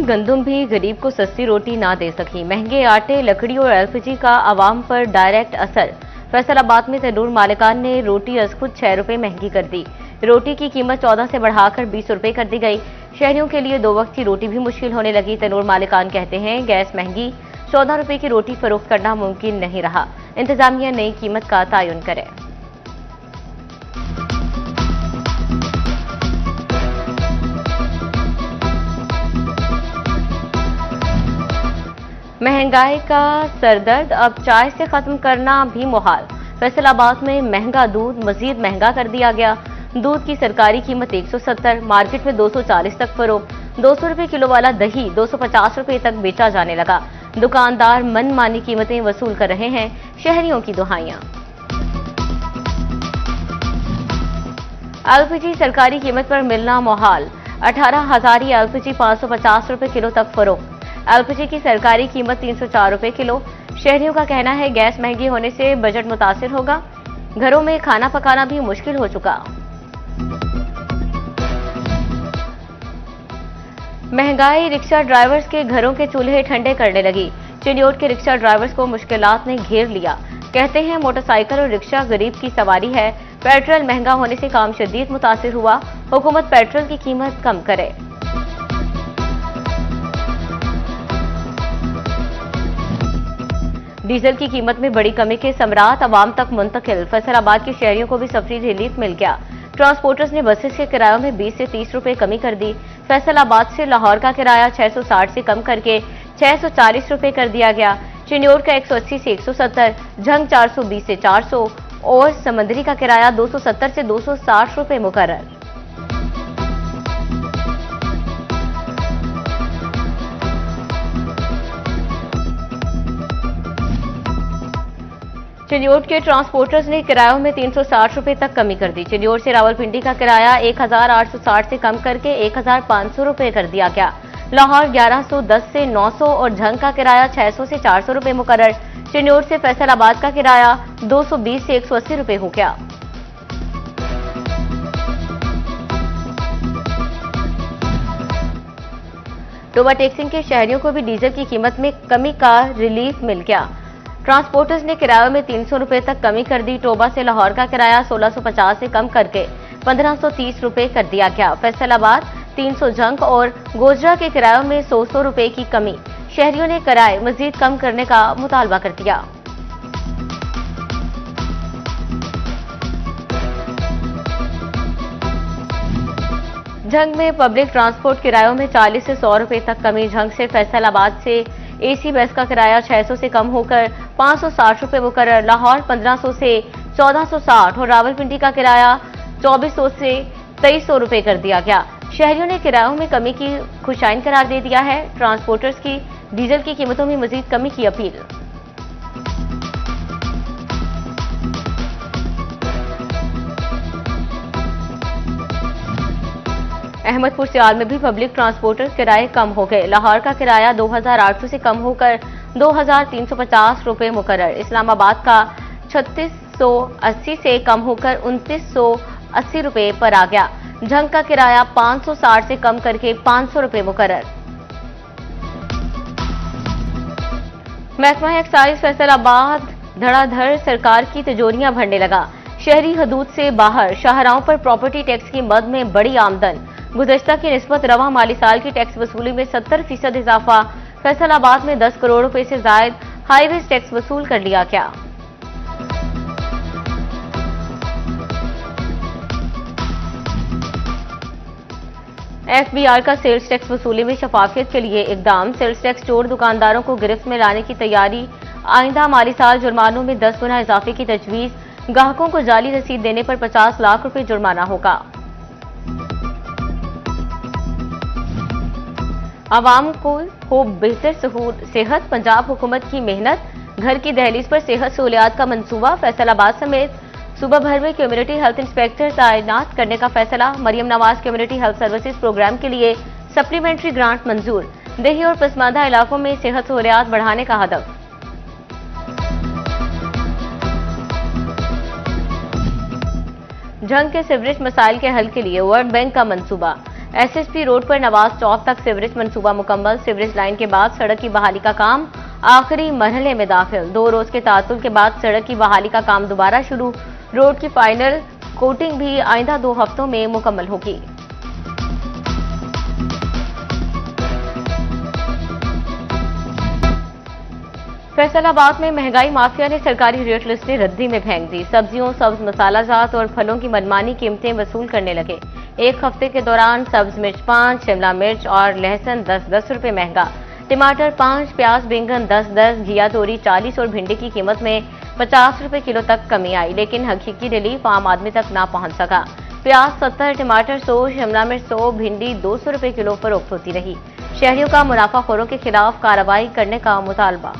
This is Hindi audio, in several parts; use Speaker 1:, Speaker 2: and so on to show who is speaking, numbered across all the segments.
Speaker 1: गंदम भी गरीब को सस्ती रोटी ना दे सकी। महंगे आटे, लकड़ी और एलपीजी का आवाम पर डायरेक्ट असर। फैसलाबाद में तंदूर मालिकान ने रोटी अज खुद 6 रुपए महंगी कर दी। रोटी की कीमत 14 से बढ़ाकर 20 रुपए कर दी गई। शहरियों के लिए 2 वक्त की रोटी भी मुश्किल होने लगी। तंदूर मालिकान कहते हैं गैस महंगी, 14 रुपए की रोटी फरोख्त करना मुमकिन नहीं रहा। इंतजामिया नई कीमत का तयन करे। महंगाई का सरदर्द अब चाय से खत्म करना भी मुहाल। फैसलाबाद में महंगा दूध मजीद महंगा कर दिया गया। दूध की सरकारी कीमत 170, मार्केट में 240 तक फरोख्त। 200 रुपए किलो वाला दही 250 रुपए तक बेचा जाने लगा। दुकानदार मनमानी कीमतें वसूल कर रहे हैं। शहरियों की दुहाइयां। एलपीजी सरकारी कीमत पर मिलना मुहाल। 18,000 एलपीजी 550 रुपए किलो तक फरोख्त। एलपीजी की सरकारी कीमत 304 रुपए किलो। शहरियों का कहना है गैस महंगी होने से बजट मुतासिर होगा। घरों में खाना पकाना भी मुश्किल हो चुका। महंगाई रिक्शा ड्राइवर्स के घरों के चूल्हे ठंडे करने लगी। चिन्योट के रिक्शा ड्राइवर्स को मुश्किलात ने घेर लिया। कहते हैं मोटरसाइकिल और रिक्शा गरीब की सवारी है। पेट्रोल महंगा होने से काम शदीद मुतासिर हुआ। हुकूमत पेट्रोल की कीमत कम करे। डीजल की कीमत में बड़ी कमी के समरात अवाम तक मुंतकिल। फैसलाबाद के शहरियों को भी सफरी रिलीफ मिल गया। ट्रांसपोर्टर्स ने बसेस के किरायों में 20 से 30 रुपए कमी कर दी। फैसलाबाद से लाहौर का किराया 660 से कम करके 640 रुपए कर दिया गया। चिन्योट का 180 से 170, झंग 420 से 400 और समंदरी का किराया 270 से 260 रुपए मुकर्रर। चिन्योट के ट्रांसपोर्टर्स ने किरायों में 360 रुपए तक कमी कर दी। चिन्योट से रावलपिंडी का किराया 1,860 से कम करके 1,500 रुपए कर दिया गया। लाहौर 1110 से 900 और झंग का किराया 600 से 400 रुपए मुकर्रर। चिन्योट से फैसलाबाद का किराया 220 से 180 रुपए हो गया। टोबा टेक्सिंग के शहरियों को भी डीजल की कीमत में कमी का रिलीफ मिल गया। ट्रांसपोर्टर्स ने किरायों में 300 रुपए तक कमी कर दी। टोबा से लाहौर का किराया 1650 से कम करके 1530 रुपए कर दिया गया। फैसलाबाद 300 झंग और गोजरा के किरायों में 100 रुपए की कमी। शहरियों ने किराए मजीद कम करने का मुतालबा कर दिया। झंग में पब्लिक ट्रांसपोर्ट किरायों में 40 से 100 रुपए तक कमी। झंग से फैसलाबाद से एसी बस का किराया 600 से कम होकर 560 रुपए मुकर्रर। लाहौर 1500 से 1460 और रावलपिंडी का किराया 2400 से 2300 रुपए कर दिया गया। शहरियों ने किरायों में कमी की खुशाइन करार दे दिया है। ट्रांसपोर्टर्स की डीजल की कीमतों में मजीद कमी की अपील। अहमदपुर सियाल में भी पब्लिक ट्रांसपोर्टर किराए कम हो गए। लाहौर का किराया 2,800 से कम होकर 2,350 रुपए मुकर्रर। इस्लामाबाद का 3680 से कम होकर 2980 रुपए पर आ गया। झंग का किराया 560 से कम करके 500 रुपए मुकर्रर। महकमा एक्साइज फैसलाबाद धड़ाधड़ सरकार की तिजोरियां भरने लगा। शहरी हदूद से बाहर शाहराहों पर प्रॉपर्टी टैक्स की मद में बड़ी आमदन। गुज़श्ता की निस्बत रवा माली साल की टैक्स वसूली में 70% इजाफा। फैसलाबाद में 10 करोड़ रुपए से जायद हाईवेज टैक्स वसूल कर लिया गया। एफबीआर का सेल्स टैक्स वसूली में शफाफियत के लिए इकदाम। सेल्स टैक्स चोर दुकानदारों को गिरफ्त में लाने की तैयारी। आइंदा माली साल जुर्मानों में 10 गुना इजाफे की तजवीज। ग्राहकों को जाली रसीद देने पर 50 लाख रुपए जुर्माना होगा। आवाम को हो बेहतर सेहत, पंजाब हुकूमत की मेहनत। घर की दहलीज पर सेहत सहूलियात का मंसूबा। फैसलाबाद समेत सूबा भर में कम्युनिटी हेल्थ इंस्पेक्टर तैनात करने का फैसला। Maryam Nawaz community health services program के लिए सप्लीमेंट्री ग्रांट मंजूर। देही और पसमानदा इलाकों में सेहत सहूलियात बढ़ाने का हदफ। झंग के सीवरेज मसाइल के हल के लिए वर्ल्ड बैंक का मंसूबा। एसएसपी रोड पर नवाज चौक तक सीवरेज मंसूबा मुकम्मल। सीवरेज लाइन के बाद सड़क की बहाली का काम आखिरी मरहले में दाखिल। 2 रोज के तातुल के बाद सड़क की बहाली का काम दोबारा शुरू। रोड की फाइनल कोटिंग भी आइंदा 2 हफ्तों में मुकम्मल होगी। फैसलाबाद में महंगाई माफिया ने सरकारी रेट लिस्टें रद्दी में फेंक दी। सब्जियों, सब्ज मसाला जात और फलों की मनमानी कीमतें वसूल करने लगे। एक हफ्ते के दौरान सब्ज मिर्च 5, शिमला मिर्च और लहसुन 10-10 रुपए महंगा, टमाटर 5, प्याज बैंगन 10-10, घिया तोरी 40 और भिंडी की कीमत में 50 रुपए किलो तक कमी आई, लेकिन हकीकी रिलीफ आम आदमी तक ना पहुंच सका। प्याज 70, टमाटर 100, शिमला मिर्च 100, भिंडी 200 रुपए किलो फरोख्त होती रही। शहरियों का मुनाफाखोरों के खिलाफ कार्रवाई करने का मुतालबा।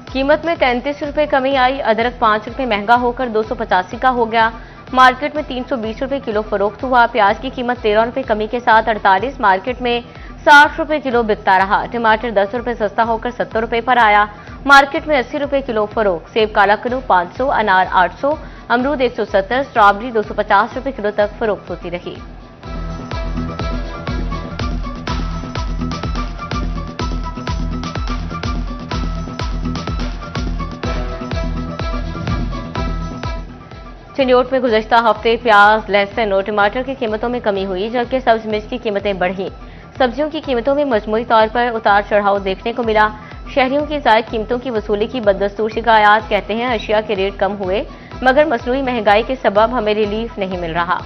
Speaker 1: कीमत में 33 रुपए कमी आई। अदरक 5 रुपए महंगा होकर 285 का हो गया। मार्केट में 320 रुपए किलो फरोख्त हुआ। प्याज की कीमत 13 रुपए कमी के साथ 48 मार्केट में 60 रुपए किलो बिकता रहा। टमाटर 10 रुपए सस्ता होकर 70 रुपए पर आया। मार्केट में 80 रुपए किलो फरोख्त। सेब काला किलो 500, अनार 800, अमरूद 170, स्ट्रॉबेरी 250 रुपए किलो तक फरोख्त होती रही। चिन्योट में गुज़श्ता हफ्ते प्याज, लहसुन और टमाटर की कीमतों में कमी हुई, जबकि सब्ज मिर्च की कीमतें बढ़ी। सब्जियों की कीमतों में मजमूई तौर पर उतार चढ़ाव देखने को मिला। शहरियों की जायद कीमतों की वसूली की बददस्तूर शिकायत। कहते हैं अशिया के रेट कम हुए, मगर मसनूई महंगाई के सबब हमें रिलीफ नहीं मिल रहा।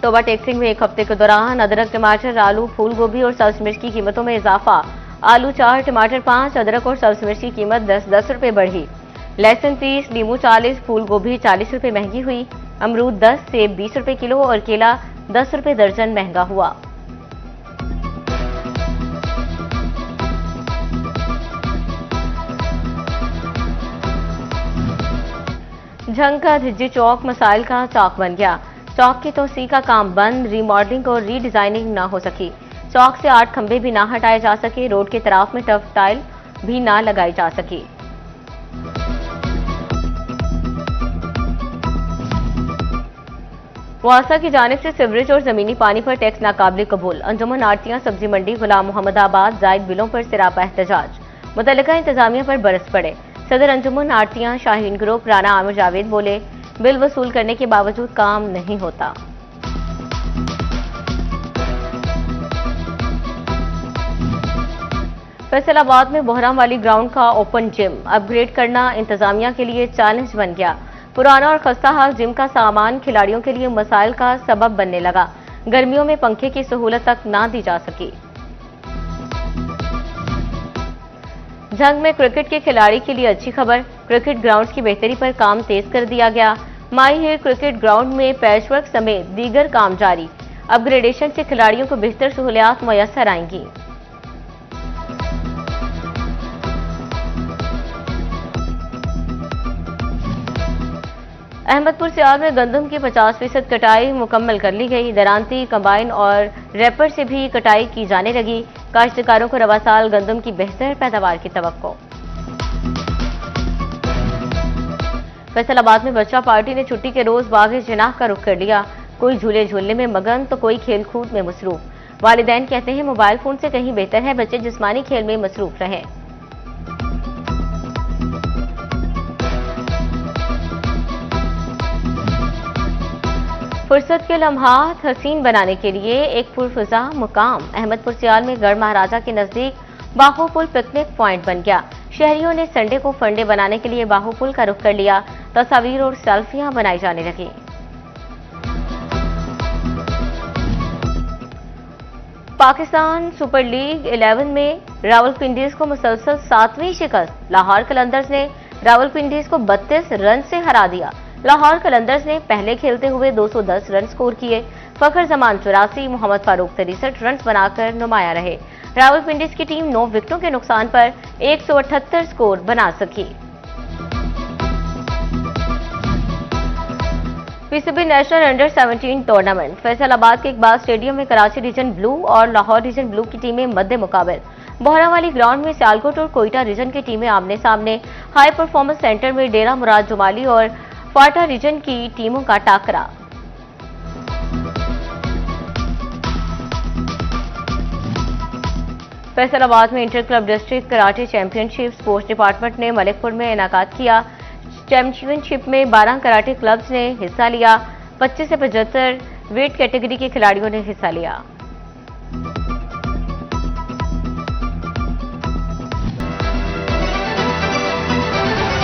Speaker 1: तोबा टेक्सिंग में एक हफ्ते के दौरान अदरक, टमाटर, आलू, फूल गोभी और सब्ज मिर्च की कीमतों में इजाफा। आलू 4, टमाटर 5, अदरक और सब्ज मिर्च की कीमत 10-10 रुपए बढ़ी। लहसुन 30, नींबू 40, फूल गोभी 40 रुपए महंगी हुई। अमरूद 10, सेब 20 रुपए किलो और केला 10 रुपए दर्जन महंगा हुआ। झंग का झिज्जी चौक मसाइल का चौक बन गया। चौक की तोसी का काम बंद, रीमॉडलिंग और रीडिजाइनिंग न हो सकी। चौक से 8 खंभे भी ना हटाए जा सके। रोड के तरफ में टफ टाइल भी ना लगाई जा सकी। वासा की जानिब से सीवरेज और जमीनी पानी पर टैक्स नाकाबिल कबूल। अंजुमन आड़तियां सब्जी मंडी गुलाम मोहम्मदाबाद जायद बिलों पर सिरापा एहतजाज। मुतल्लिका इंतजामिया पर बरस पड़े। सदर अंजुमन आड़तियां शाहीन ग्रुप राना आमिर जावेद बोले, बिल वसूल करने के बावजूद काम नहीं होता। फैसलाबाद में बोहराम वाली ग्राउंड का ओपन जिम अपग्रेड करना इंतजामिया के लिए चैलेंज बन गया। पुराना और खस्ता हाल जिम का सामान खिलाड़ियों के लिए मसाइल का सबब बनने लगा। गर्मियों में पंखे की सहूलत तक ना दी जा सकी। झंग में क्रिकेट के खिलाड़ी के लिए अच्छी खबर, क्रिकेट ग्राउंड्स की बेहतरी पर काम तेज कर दिया गया। माई हिल क्रिकेट ग्राउंड में पैचवर्क समेत दीगर काम जारी। अपग्रेडेशन से खिलाड़ियों को बेहतर सहूलियात मुयस्सर आएंगी। अहमदपुर सियाल में गंदम की 50% कटाई मुकम्मल कर ली गई। दरांती, कंबाइन और रैपर से भी कटाई की जाने लगी। काश्तकारों को रवा साल गंदम की बेहतर पैदावार की तवक्को। फैसलाबाद में बच्चा पार्टी ने छुट्टी के रोज बाग़ जिनाह का रुख कर लिया। कोई झूले झूलने में मगन तो कोई खेल कूद में मसरूफ। वालिदैन कहते हैं मोबाइल फोन से कहीं बेहतर है बच्चे जिस्मानी खेल में मसरूफ रहें। फुर्सत के लम्हात हसीन बनाने के लिए एक पुरफिजा मुकाम अहमदपुर सियाल में गढ़ महाराजा के नजदीक बाहू पुल पिकनिक पॉइंट बन गया। शहरियों ने संडे को फंडे बनाने के लिए बाहू पुल का रुख कर लिया। तस्वीर और सेल्फियां बनाई जाने लगी। पाकिस्तान सुपर लीग 11 में रावलपिंडीज को मुसलसल 7वीं शिकस्त। लाहौर कलंदर्स ने रावलपिंडीज को 32 रन से हरा दिया। लाहौर कलंदर्स ने पहले खेलते हुए 210 रन स्कोर किए। फखर जमान 84, मोहम्मद फारूक 63 रन बनाकर नुमाया रहे। रावलपिंडीज की टीम 9 विकेटों के नुकसान पर 178 स्कोर बना सकी। PCB national under 17 tournament Faisalabad के इकबाल स्टेडियम में कराची रीजन ब्लू और लाहौर रीजन ब्लू की टीमें मध्य मुकाबले। बोहरावाली ग्राउंड में सियालकोट और कोयटा रीजन की टीमें आमने सामने। हाई परफॉर्मेंस सेंटर में डेरा मुराद जुमाली और फाटा रीजन की टीमों का टाकरा। फैसलाबाद में inter club district karate championship sports department ने मलिकपुर में इनाकाद किया। चैंपियनशिप में 12 कराटे क्लब्स ने हिस्सा लिया। 25 से 75 वेट कैटेगरी के खिलाड़ियों ने हिस्सा लिया।